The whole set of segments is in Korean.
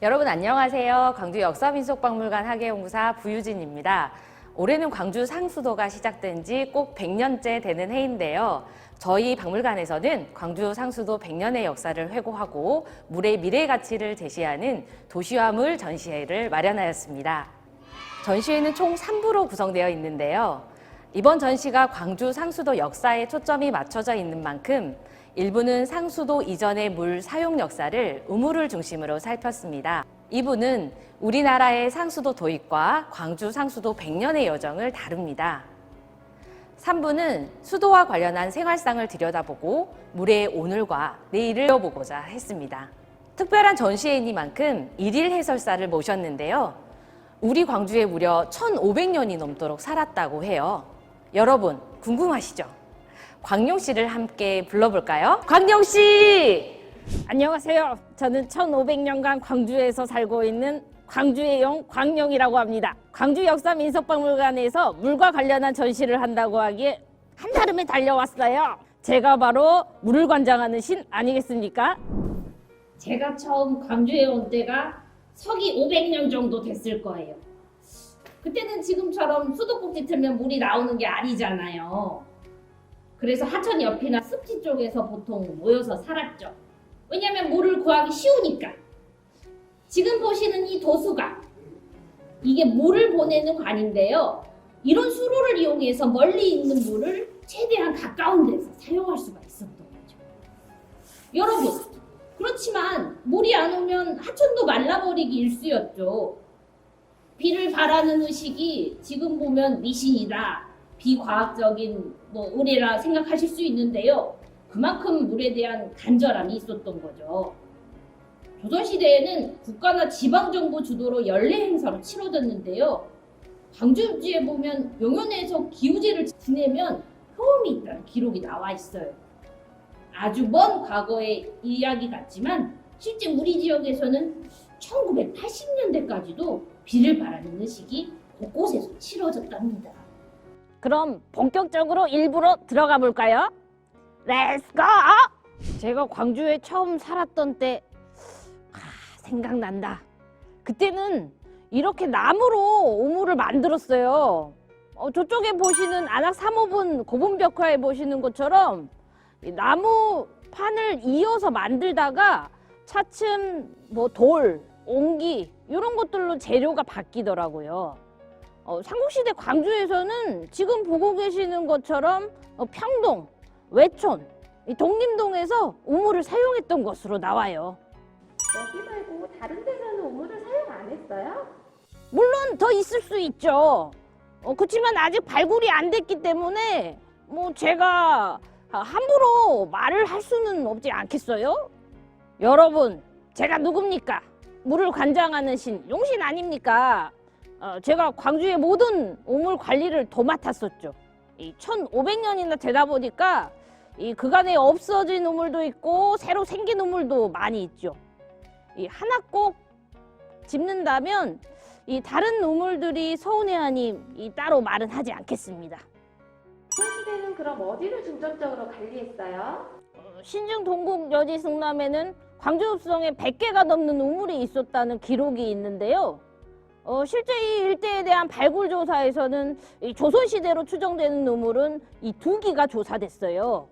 여러분 안녕하세요. 광주 역사민속박물관 학예연구사 부유진입니다. 올해는 광주 상수도가 시작된 지 꼭 100년째 되는 해인데요. 저희 박물관에서는 광주 상수도 100년의 역사를 회고하고 물의 미래 가치를 제시하는 도시화물 전시회를 마련하였습니다. 전시회는 총 3부로 구성되어 있는데요. 이번 전시가 광주 상수도 역사에 초점이 맞춰져 있는 만큼 일부는 상수도 이전의 물 사용 역사를 우물을 중심으로 살폈습니다. 2부는 우리나라의 상수도 도입과 광주 상수도 100년의 여정을 다룹니다. 3부는 수도와 관련한 생활상을 들여다보고 물의 오늘과 내일을 보고자 했습니다. 특별한 전시회이니만큼 일일 해설사를 모셨는데요. 우리 광주에 무려 1500년이 넘도록 살았다고 해요. 여러분 궁금하시죠? 광용 씨를 함께 불러볼까요? 광용 씨! 안녕하세요. 저는 1500년간 광주에서 살고 있는 광주의 영 광용이라고 합니다. 광주 역사민속박물관에서 물과 관련한 전시를 한다고 하기에 한달음에 달려왔어요. 제가 바로 물을 관장하는 신 아니겠습니까? 제가 처음 광주에 온 때가 서기 500년 정도 됐을 거예요. 그때는 지금처럼 수도꼭지 틀면 물이 나오는 게 아니잖아요. 그래서 하천 옆이나 습지 쪽에서 보통 모여서 살았죠. 왜냐면 물을 구하기 쉬우니까. 지금 보시는 이 도수가 이게 물을 보내는 관인데요. 이런 수로를 이용해서 멀리 있는 물을 최대한 가까운 데서 사용할 수가 있었던 거죠. 여러분, 그렇지만 물이 안 오면 하천도 말라버리기 일쑤였죠. 비를 바라는 의식이 지금 보면 미신이다, 비과학적인 의례라 생각하실 수 있는데요. 그만큼 물에 대한 간절함이 있었던 거죠. 조선시대에는 국가나 지방정부 주도로 연례 행사로 치러졌는데요. 광주지에 보면 용연에서 기우제를 지내면 효험이 있다는 기록이 나와 있어요. 아주 먼 과거의 이야기 같지만 실제 우리 지역에서는 1980년대까지도 비를 바라는 의식이 곳곳에서 치러졌답니다. 그럼 본격적으로 일부로 들어가 볼까요? 렛츠고! 제가 광주에 처음 살았던 때 생각난다. 그때는 이렇게 나무로 우물을 만들었어요. 저쪽에 보시는 안악 3호분 고분벽화에 보시는 것처럼 나무 판을 이어서 만들다가 차츰 돌, 옹기 이런 것들로 재료가 바뀌더라고요. 삼국시대 광주에서는 지금 보고 계시는 것처럼 평동, 외촌, 독림동에서 우물을 사용했던 것으로 나와요. 여기 말고 다른 데서는 우물을 사용 안 했어요? 물론 더 있을 수 있죠. 그렇지만 아직 발굴이 안 됐기 때문에 제가 함부로 말을 할 수는 없지 않겠어요? 여러분, 제가 누굽니까? 물을 관장하는 신, 용신 아닙니까? 제가 광주의 모든 우물 관리를 도맡았었죠. 1500년이나 되다 보니까 그간에 없어진 우물도 있고 새로 생긴 우물도 많이 있죠. 하나 꼭 짚는다면 다른 우물들이 서운해하니 따로 말은 하지 않겠습니다. 조선시대는 그럼 어디를 중점적으로 관리했어요? 신증 동국 여지 승람에는 광주 읍성에 100개가 넘는 우물이 있었다는 기록이 있는데요. 실제 이 일대에 대한 발굴 조사에서는 조선시대로 추정되는 우물은 이 2기가 조사됐어요.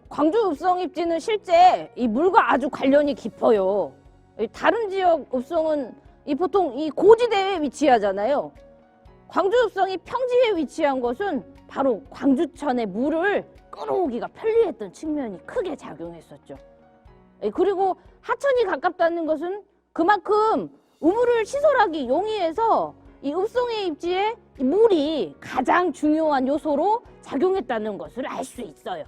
광주 읍성 입지는 실제 이 물과 아주 관련이 깊어요. 다른 지역 읍성은 보통 이 고지대에 위치하잖아요. 광주 읍성이 평지에 위치한 것은 바로 광주천의 물을 끌어오기가 편리했던 측면이 크게 작용했었죠. 그리고 하천이 가깝다는 것은 그만큼 우물을 시설하기 용이해서 이 읍성의 입지에 물이 가장 중요한 요소로 작용했다는 것을 알 수 있어요.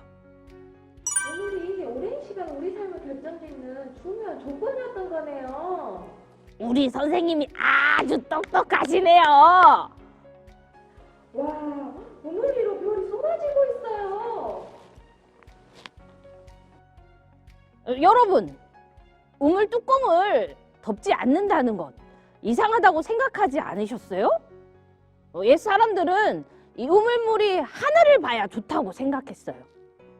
우물이 오랜 시간 우리 삶을 결정짓는 중요한 조건이었던 거네요. 우리 선생님이 아주 똑똑하시네요. 와, 우물 위로 별이 쏟아지고 있어요. 여러분, 우물 뚜껑을 덮지 않는다는 것 이상하다고 생각하지 않으셨어요? 옛 사람들은 이 우물물이 하늘을 봐야 좋다고 생각했어요.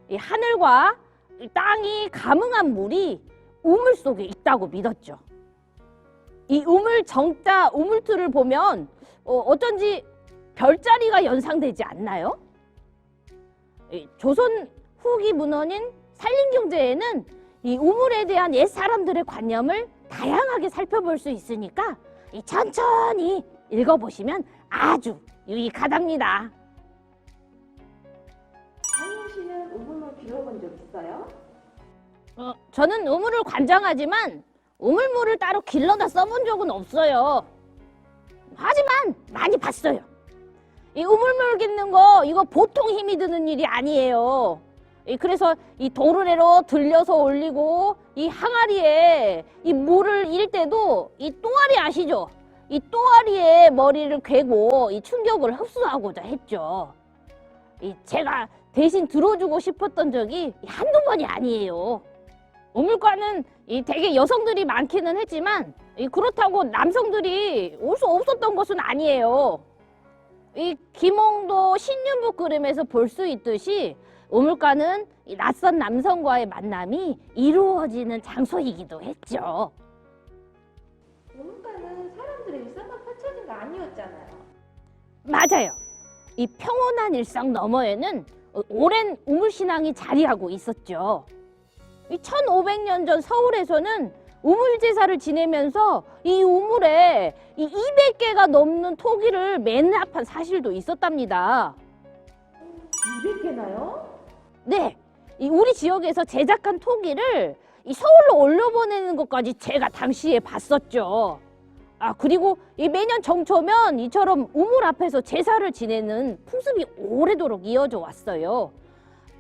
이 하늘과 이 땅이 감응한 물이 우물 속에 있다고 믿었죠. 이 우물 정자 우물투를 보면 어쩐지 별자리가 연상되지 않나요? 이 조선 후기 문헌인 산림경제에는 이 우물에 대한 옛 사람들의 관념을 다양하게 살펴볼 수 있으니까 이 천천히 읽어보시면 아주 유익하답니다. 장영 씨는 우물물 비워본 적 있어요? 저는 우물을 관장하지만 우물물을 따로 길러다 써본 적은 없어요. 하지만 많이 봤어요. 이 우물물 깃는 거 이거 보통 힘이 드는 일이 아니에요. 그래서 이 도르래로 들려서 올리고 이 항아리에 이 물을 일 때도 이 또아리 아시죠? 이 또아리에 머리를 괴고 이 충격을 흡수하고자 했죠. 제가 대신 들어주고 싶었던 적이 한두 번이 아니에요. 우물가는 되게 여성들이 많기는 했지만 그렇다고 남성들이 올 수 없었던 것은 아니에요. 이 김홍도 신윤부 그림에서 볼 수 있듯이 우물가는 이 낯선 남성과의 만남이 이루어지는 장소이기도 했죠. 우물가는 사람들의 일상만 펼쳐진 거 아니었잖아요. 맞아요. 이 평온한 일상 너머에는 오랜 우물신앙이 자리하고 있었죠. 1500년 전 서울에서는 우물제사를 지내면서 이 우물에 이 200개가 넘는 토기를 매납한 사실도 있었답니다. 200개나요? 네, 이 우리 지역에서 제작한 토기를 이 서울로 올려보내는 것까지 제가 당시에 봤었죠. 그리고 이 매년 정초면 이처럼 우물 앞에서 제사를 지내는 풍습이 오래도록 이어져 왔어요.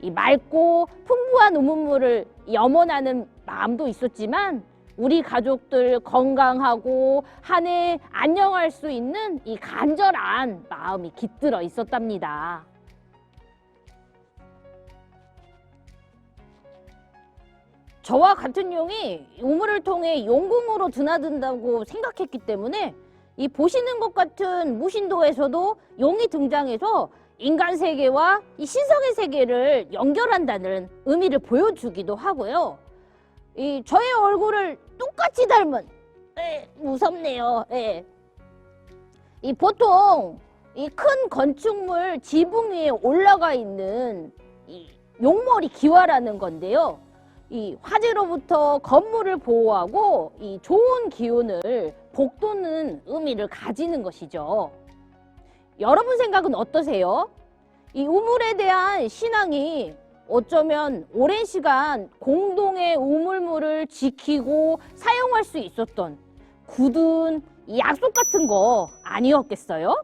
이 맑고 풍부한 우물물을 염원하는 마음도 있었지만 우리 가족들 건강하고 한 해 안녕할 수 있는 이 간절한 마음이 깃들어 있었답니다. 저와 같은 용이 우물을 통해 용궁으로 드나든다고 생각했기 때문에 이 보시는 것 같은 무신도에서도 용이 등장해서 인간 세계와 이 신성의 세계를 연결한다는 의미를 보여주기도 하고요. 저의 얼굴을 똑같이 닮은 무섭네요. 보통 이 큰 건축물 지붕 위에 올라가 있는 이 용머리 기와라는 건데요. 이 화재로부터 건물을 보호하고 이 좋은 기운을 복도는 의미를 가지는 것이죠. 여러분 생각은 어떠세요? 이 우물에 대한 신앙이 어쩌면 오랜 시간 공동의 우물물을 지키고 사용할 수 있었던 굳은 약속 같은 거 아니었겠어요?